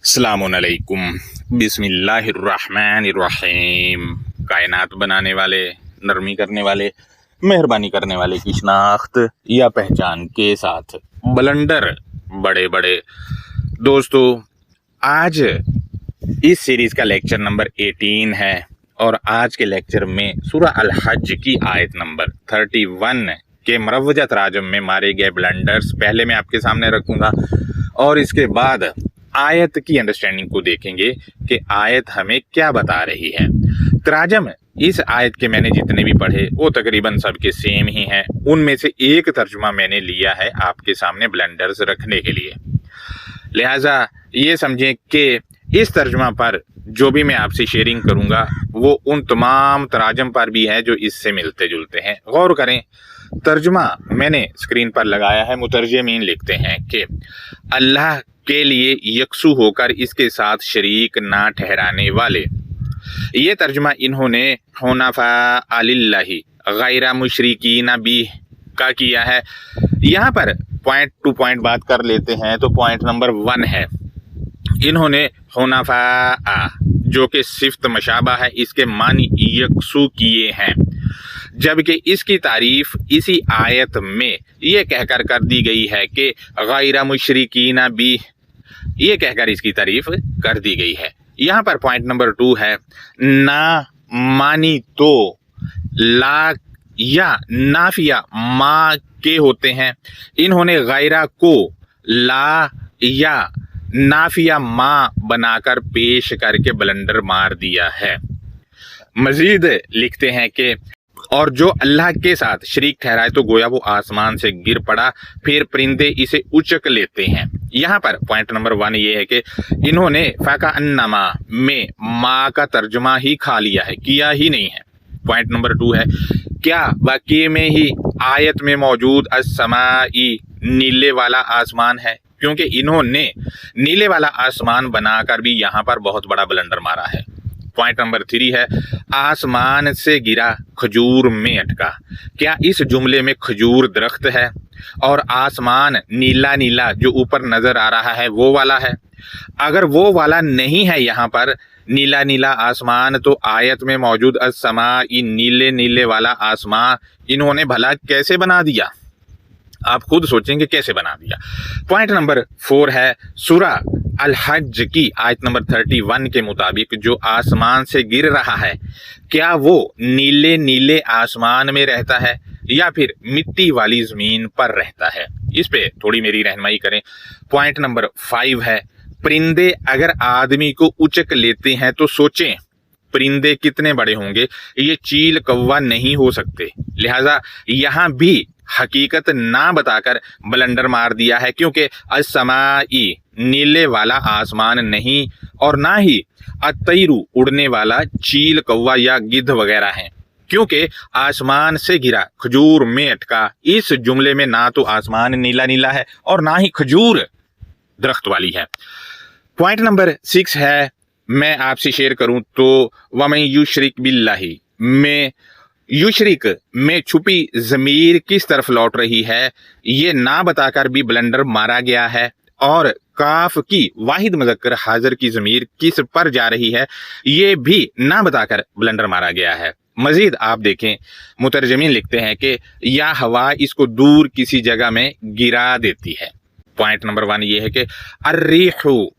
अस्सलामुअलैकुम बिस्मिल्लाहिर्रहमानिर्रहीम। कायनात बनाने वाले, नरमी करने वाले, मेहरबानी करने वाले की शनाख्त या पहचान के साथ बलंडर बड़े बड़े दोस्तों, आज इस सीरीज़ का लेक्चर नंबर 18 है और आज के लेक्चर में सूरह अल हज की आयत नंबर 31 के मरवजा तराजम में मारे गए ब्लंडर्स पहले मैं आपके सामने रखूँगा और इसके बाद आयत की अंडरस्टैंडिंग को देखेंगे कि आयत हमें क्या बता रही है। तराजम इस आयत के मैंने जितने भी पढ़े वो तकरीबन सबके सेम ही हैं। उनमें से एक तर्जुमा मैंने लिया है आपके सामने ब्लंडर्स रखने के लिए, लिहाजा ये समझें कि इस तर्जुमा पर जो भी मैं आपसे शेयरिंग करूंगा वो उन तमाम तराजम पर भी है जो इससे मिलते जुलते हैं। गौर करें, तर्जुमा मैंने स्क्रीन पर लगाया है। मुतरजमीन लिखते हैं कि अल्लाह के लिए यकसू होकर इसके साथ शरीक ना ठहराने वाले। ये तर्जुमा इन्होंने हुनफा अलिल्लाहि गैरा मुशरिकीना बिह का किया है। यहाँ पर पॉइंट टू पॉइंट बात कर लेते हैं तो पॉइंट नंबर 1 है, इन्होंने हुनफा जो कि सिफ्त मशाबा है इसके मानी यकसू किए हैं, जबकि इसकी तारीफ इसी आयत में ये कहकर कर दी गई है कि गैरा मुशरिकीना बिह, ये कहकर इसकी तारीफ कर दी गई है। यहाँ पर पॉइंट नंबर 2 है, ना मानी तो ला या नाफिया मा के होते हैं, इन्होंने गैरा को ला या नाफिया मा बनाकर पेश करके ब्लंडर मार दिया है। मजीद लिखते हैं कि और जो अल्लाह के साथ शरीक ठहराए तो गोया वो आसमान से गिर पड़ा, फिर परिंदे इसे उचक लेते हैं। यहाँ पर पॉइंट नंबर 1 ये है कि इन्होंने फाका अन्नमा में माँ का तर्जुमा ही खा लिया है, किया ही नहीं है। पॉइंट नंबर 2 है, क्या वाकई में ही आयत में मौजूद अस्समाई नीले वाला आसमान है, क्योंकि इन्होंने नीले वाला आसमान बनाकर भी यहाँ पर बहुत बड़ा ब्लंडर मारा है। पॉइंट नंबर 3 है, आसमान से गिरा खजूर में अटका, क्या इस जुमले में खजूर दरख्त है और आसमान नीला नीला जो ऊपर नजर आ रहा है वो वाला है? अगर वो वाला नहीं है यहाँ पर नीला नीला आसमान, तो आयत में मौजूद अस्समाई नीले नीले वाला आसमान इन्होंने भला कैसे बना दिया? आप खुद सोचेंगे कैसे बना दिया। पॉइंट नंबर 4 है, सूरह अल हज की आयत नंबर 31 के मुताबिक जो आसमान से गिर रहा है, क्या वो नीले नीले आसमान में रहता है या फिर मिट्टी वाली जमीन पर रहता है? इस पे थोड़ी मेरी रहनुमाई करें। पॉइंट नंबर 5 है, परिंदे अगर आदमी को उचक लेते हैं तो सोचें परिंदे कितने बड़े होंगे, ये चील कौवा नहीं हो सकते। लिहाजा यहाँ भी हकीकत ना बताकर ब्लंडर मार दिया है, क्योंकि अस्समाई नीले वाला आसमान नहीं और ना ही अतैरू उड़ने वाला चील कौवा या गिद्ध वगैरह हैं, क्योंकि आसमान से गिरा खजूर में अटका, इस जुमले में ना तो आसमान नीला नीला है और ना ही खजूर दरख्त वाली है। पॉइंट नंबर 6 है, मैं आपसे शेयर करूं तो वमन युशरिक बिल्लाही में युशरिक में छुपी ज़मीर किस तरफ लौट रही है ये ना बताकर भी ब्लंडर मारा गया है, और काफ की वाहिद मुज़क्कर हाजिर की ज़मीर किस पर जा रही है ये भी ना बताकर ब्लंडर मारा गया है। मजीद आप देखें, मुतरजमीन लिखते हैं कि या हवा इसको दूर किसी जगह में गिरा देती है। पॉइंट नंबर 1 ये है कि अर्रीहु,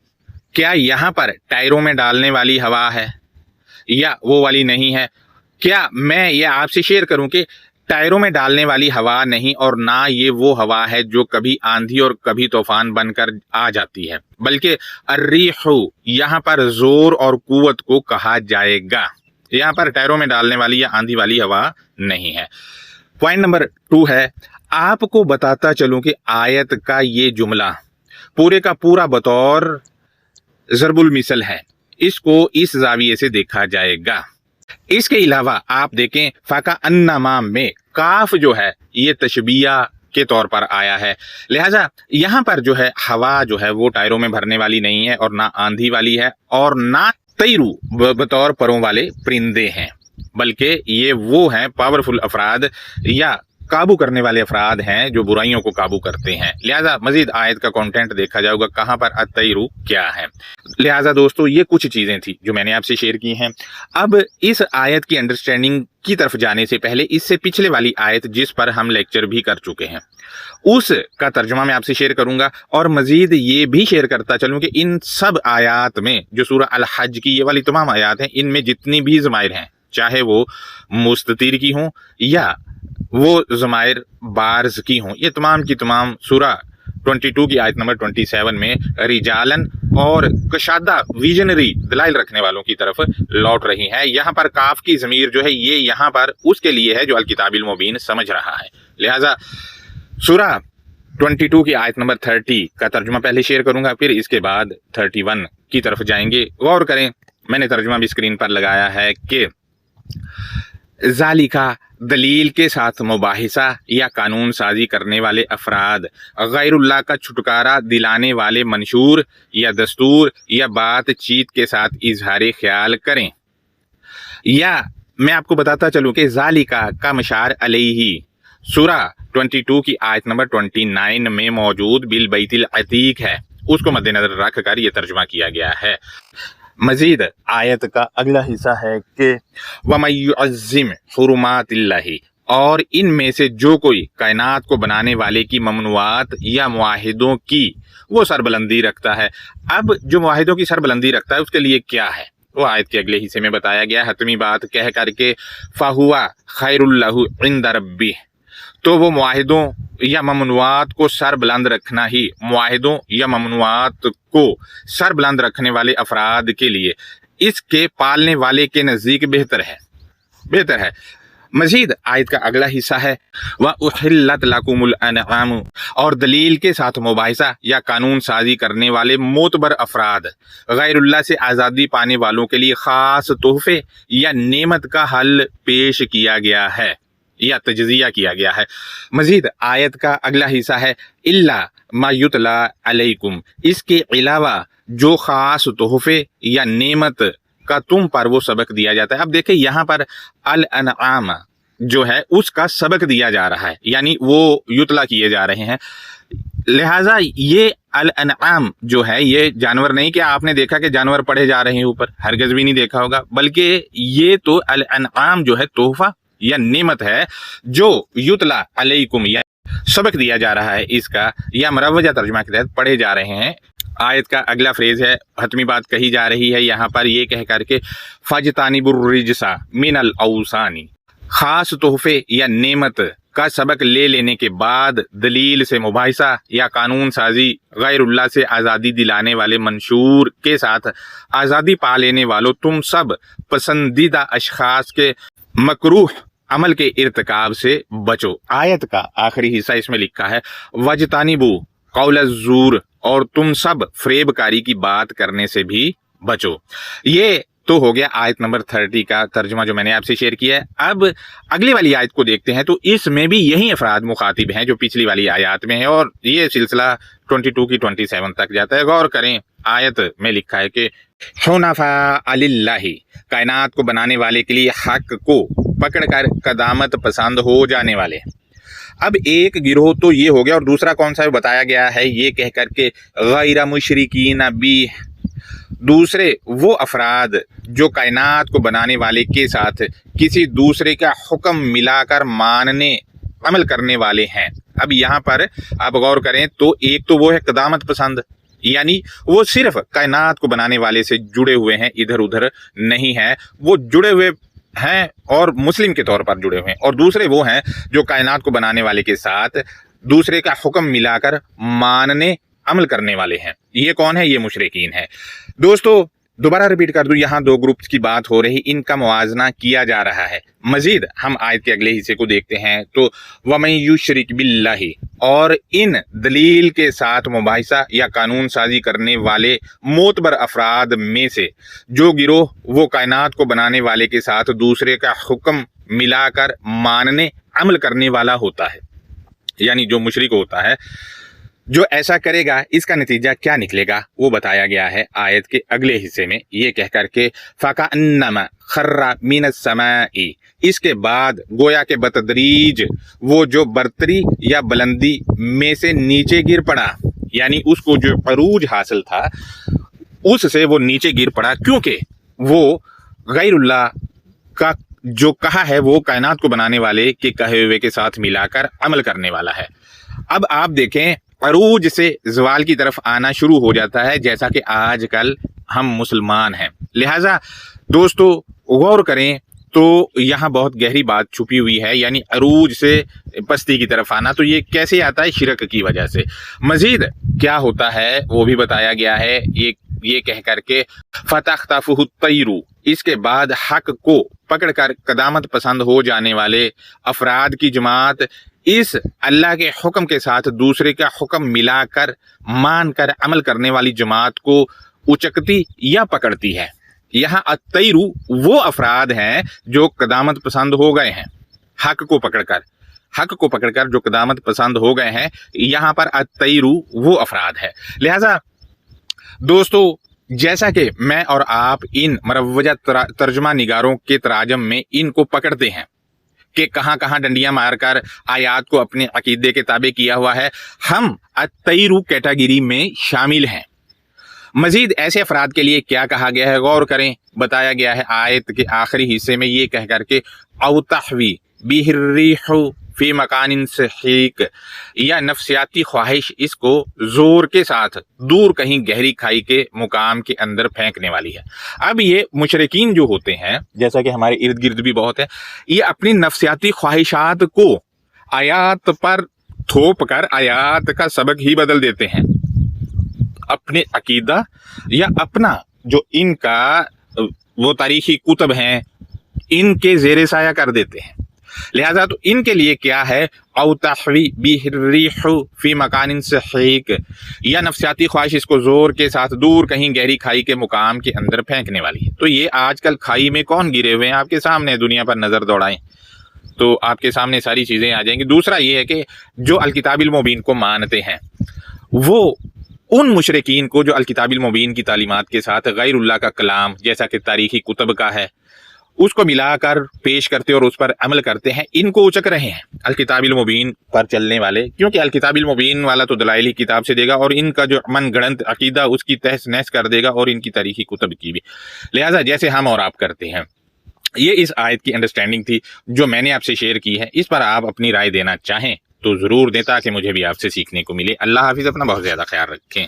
क्या यहाँ पर टायरों में डालने वाली हवा है या वो वाली नहीं है? क्या मैं ये आपसे शेयर करूं कि टायरों में डालने वाली हवा नहीं और ना ये वो हवा है जो कभी आंधी और कभी तूफान बनकर आ जाती है, बल्कि अर्रीहु यहाँ पर जोर और कुव्वत को कहा जाएगा। यहाँ पर टायरों में डालने वाली या आंधी वाली हवा नहीं है। पॉइंट नंबर 2 है, आपको बताता चलूं कि आयत का ये जुमला पूरे का पूरा बतौर ज़रबुल मिसल है, इसको इस जाविये से देखा जाएगा। इसके अलावा आप देखें फाका अन्नमा में काफ जो है ये तशबिया के तौर पर आया है, लिहाजा यहाँ पर जो है हवा जो है वो टायरों में भरने वाली नहीं है और ना आंधी वाली है और ना तैरू बतौर परों वाले परिंदे हैं, बल्कि ये वो हैं पावरफुल अफराद या काबू करने वाले अफराद हैं जो बुराइयों को काबू करते हैं। लिहाजा मजीद आयत का कंटेंट देखा जाएगा कहाँ पर अत्तैरू क्या है। लिहाजा दोस्तों ये कुछ चीज़ें थी जो मैंने आपसे शेयर की हैं। अब इस आयत की अंडरस्टैंडिंग की तरफ जाने से पहले इससे पिछले वाली आयत जिस पर हम लेक्चर भी कर चुके हैं उसका तर्जुमा मैं आपसे शेयर करूंगा, और मजीद ये भी शेयर करता चलूं कि इन सब आयात में जो सूरह अल हज की ये वाली तमाम आयात हैं, इनमें जितनी भी ज़माइर हैं, चाहे वो मुस्ततिर की हों या वो ज़माइर बार्ज की हों, ये तमाम की तमाम सूरह 22 की आयत नंबर 27 में रिजालन और कशादा विजनरी दलाइल रखने वालों की तरफ लौट रही है। यहाँ पर काफ की ज़मीर जो है ये यहाँ पर उसके लिए है जो अल किताबिल मुबीन समझ रहा है। लिहाजा सूरह 22 की आयत नंबर 30 का तर्जुमा पहले शेयर करूंगा, फिर इसके बाद 31 की तरफ जाएंगे। गौर करें, मैंने तर्जुमा भी स्क्रीन पर लगाया है कि ज़ालिका दलील के साथ मुबाहिसा या कानून साजी करने वाले अफराद गैरुल्लाह का छुटकारा दिलाने वाले मंशूर या दस्तूर या बातचीत के साथ इजहार ख्याल करें। या मैं आपको बताता चलूं कि ज़ालिका का मशार अलैहि सूरह 22 की आयत नंबर 29 में मौजूद बिल बैतिल अतीक है, उसको मद्देनजर रख कर यह तर्जुमा किया गया है। मजीद आयत का अगला हिस्सा है कि वमयुअज़्ज़िम हुरुमातिल्लाहि, और इनमें से जो कोई कायनात को बनाने वाले की ममनुआत या मुआहिदों की वो सरबलंदी रखता है। अब जो मुआहिदों की सरबलंदी रखता है उसके लिए क्या है वो आयत के अगले हिस्से में बताया गया। हतमी बात कह करके फ़हुवा खैरुल लहु इंद रब्बिह, तो वो मुआहिदों या ममनुआत को सर बुलंद रखना ही मुआहिदों या ममनुआत को सर बुलंद रखने वाले अफराद के लिए इसके पालने वाले के नज़दीक बेहतर है। मजीद आयत का अगला हिस्सा है व उहिल्लत लकुमुल अनआम, और दलील के साथ मुबाहिसा या कानून साजी करने वाले मोतबर अफराद गैरुल्लाह से आज़ादी पाने वालों के लिए ख़ास तोहफे या नेमत का हल पेश किया गया है या तजज़िया किया गया है। मजीद आयत का अगला हिस्सा है इल्ला मा युतला अलैकुम, इसके अलावा जो ख़ास तोहफे या नेमत का तुम पर वो सबक दिया जाता है। अब देखें यहाँ पर अल अनआम जो है उसका सबक दिया जा रहा है, यानी वो युतला किए जा रहे हैं। लिहाजा ये अल अनआम जो है ये जानवर नहीं कि आपने देखा कि जानवर पढ़े जा रहे हैं ऊपर, हरगिज़ भी नहीं देखा होगा, बल्कि ये तो अल अनआम जो है तोहफा या नेमत है जो युतला अलैकुम या सबक दिया जा रहा है, इसका या मरवजा तर्जुमा के तहत पढ़े जा रहे हैं। आयत का अगला फ्रेज है, हतमी बात कही जा रही है यहाँ पर ये कह करके फजतानिबुर्रिजसा मिनल औसानी, खास तोहफे या नेमत का सबक ले लेने के बाद दलील से मुबाहिसा या कानून साजी गैरुल्लाह से आज़ादी दिलाने वाले मंशूर के साथ आज़ादी पा लेने वालों तुम सब पसंदीदा अशखास के मकरूह अमल के इर्तिकाब से बचो। आयत का आखिरी हिस्सा इसमें लिखा है वजतानिबू कौल ज़ूर, और तुम सब फ्रेबकारी की बात करने से भी बचो। ये तो हो गया आयत नंबर 30 का तर्जुमा जो मैंने आपसे शेयर किया है। अब अगली वाली आयत को देखते हैं तो इसमें भी यही अफराद मुखातिब हैं जो पिछली वाली आयत में है, और ये सिलसिला 22 की 27 तक जाता है। गौर करें, आयत में लिखा है कि हुनफा अलिल्लाहि, कायनात को बनाने वाले के लिए हक को पकड़कर कदामत पसंद हो जाने वाले। अब एक गिरोह तो ये हो गया, और दूसरा कौन सा बताया गया है ये कह करके गैर मुशरिकीन बी, दूसरे वो अफराद जो कायनात को बनाने वाले के साथ किसी दूसरे का हुक्म मिलाकर मानने अमल करने वाले हैं। अब यहाँ पर आप गौर करें तो एक तो वो है कदामत पसंद, यानी वो सिर्फ कायनात को बनाने वाले से जुड़े हुए हैं, इधर उधर नहीं है, वो जुड़े हुए हैं और मुस्लिम के तौर पर जुड़े हुए हैं। और दूसरे वो हैं जो कायनात को बनाने वाले के साथ दूसरे का हुक्म मिलाकर मानने अमल करने वाले हैं। ये कौन है? ये मुशरिकीन है। दोस्तों दोबारा रिपीट कर दूं, यहाँ दो ग्रुप्स की बात हो रही, इनका मुआजना किया जा रहा है। मजीद हम आयत के अगले हिस्से को देखते हैं तो वमन युशरिक बिल्लाहि, और इन दलील के साथ मुबाहिसा या कानून साजी करने वाले मोतबर अफराद में से जो गिरोह वो कायनात को बनाने वाले के साथ दूसरे का हुक्म मिलाकर मानने अमल करने वाला होता है, यानी जो मुशरिक होता है جو ایسا کرے گا اس کا نتیجہ کیا نکلے گا وہ بتایا گیا ہے آیت کے اگلے حصے میں، یہ کہہ کر کے فَكَأَنَّمَا خَرَّ مِنَ السَّمَاءِ، اس کے بعد گویا کہ بتدریج وہ جو برتری یا بلندی میں سے نیچے گر پڑا، یعنی اس کو جو عروج حاصل تھا اس سے وہ نیچے گر پڑا، کیونکہ وہ غیر اللہ کا جو کہا ہے وہ کائنات کو بنانے والے کے کہے ہوئے کے ساتھ ملا کر عمل کرنے والا ہے۔ اب آپ دیکھیں عروج سے زوال کی طرف آنا شروع ہو جاتا ہے، جیسا کہ آج کل ہم مسلمان ہیں۔ لہٰذا دوستو غور کریں تو یہاں بہت گہری بات چھپی ہوئی ہے، یعنی عروج سے پستی کی طرف آنا، تو یہ کیسے آتا ہے؟ شرک کی وجہ سے۔ مزید کیا ہوتا ہے وہ بھی بتایا گیا ہے، یہ کہہ کر کے فَتَخْطَفُهُ الطَّيْرُ، اس کے بعد حق کو پکڑ کر قدامت پسند ہو جانے والے افراد کی جماعت اس اللہ کے حکم کے ساتھ دوسرے کا حکم ملا کر مان کر عمل کرنے والی جماعت کو اچکتی یا پکڑتی ہے۔ یہاں الطیرو وہ افراد ہیں جو قدامت پسند ہو گئے ہیں، حق کو پکڑ کر جو قدامت پسند ہو گئے ہیں، یہاں پر الطیرو وہ افراد ہے۔ لہذا دوستو جیسا کہ میں اور آپ ان مروجہ ترجمہ نگاروں کے تراجم میں ان کو پکڑتے ہیں کہ کہاں کہاں ڈنڈیاں مار کر آیات کو اپنے عقیدے کے تابع کیا ہوا ہے، ہم الطیرو کیٹیگری میں شامل ہیں۔ مزید ایسے افراد کے لیے کیا کہا گیا ہے غور کریں، بتایا گیا ہے آیت کے آخری حصے میں یہ کہہ کر کے او تحوی بہ الریح فی مکان سحیق، یا نفسیاتی خواہش اس کو زور کے ساتھ دور کہیں گہری کھائی کے مقام کے اندر پھینکنے والی ہے۔ اب یہ مشرکین جو ہوتے ہیں، جیسا کہ ہمارے ارد گرد بھی بہت ہے، یہ اپنی نفسیاتی خواہشات کو آیات پر تھوپ کر آیات کا سبق ہی بدل دیتے ہیں، اپنے عقیدہ یا اپنا جو ان کا وہ تاریخی کتب ہیں ان کے زیر سایہ کر دیتے ہیں۔ لہذا تو ان کے لیے کیا ہے، او تحوی بہ الریح فی مکان سحیق، یا نفسیاتی خواہش اس کو زور کے ساتھ دور کہیں گہری کھائی کے مقام کے اندر پھینکنے والی ہے۔ تو یہ آج کل کھائی میں کون گرے ہوئے ہیں؟ آپ کے سامنے دنیا پر نظر دوڑائیں تو آپ کے سامنے ساری چیزیں آ جائیں گی۔ دوسرا یہ ہے کہ جو الکتاب المبین کو مانتے ہیں وہ ان مشرکین کو جو الکتاب المبین کی تعلیمات کے ساتھ غیر اللہ کا کلام جیسا کہ تاریخی کتب کا ہے اس کو ملا کر پیش کرتے اور اس پر عمل کرتے ہیں، ان کو اچک رہے ہیں الکتاب المبین پر چلنے والے، کیونکہ الکتاب المبین والا تو دلائلی کتاب سے دے گا اور ان کا جو من گڑنت عقیدہ اس کی تہس نہس کر دے گا اور ان کی تاریخی کتب کی بھی۔ لہٰذا جیسے ہم اور آپ کرتے ہیں، یہ اس آیت کی انڈرسٹینڈنگ تھی جو میں نے آپ سے شیئر کی ہے۔ اس پر آپ اپنی رائے دینا چاہیں تو ضرور دیں تاکہ مجھے بھی آپ سے سیکھنے کو ملے۔ اللہ حافظ، اپنا بہت زیادہ خیال رکھیں۔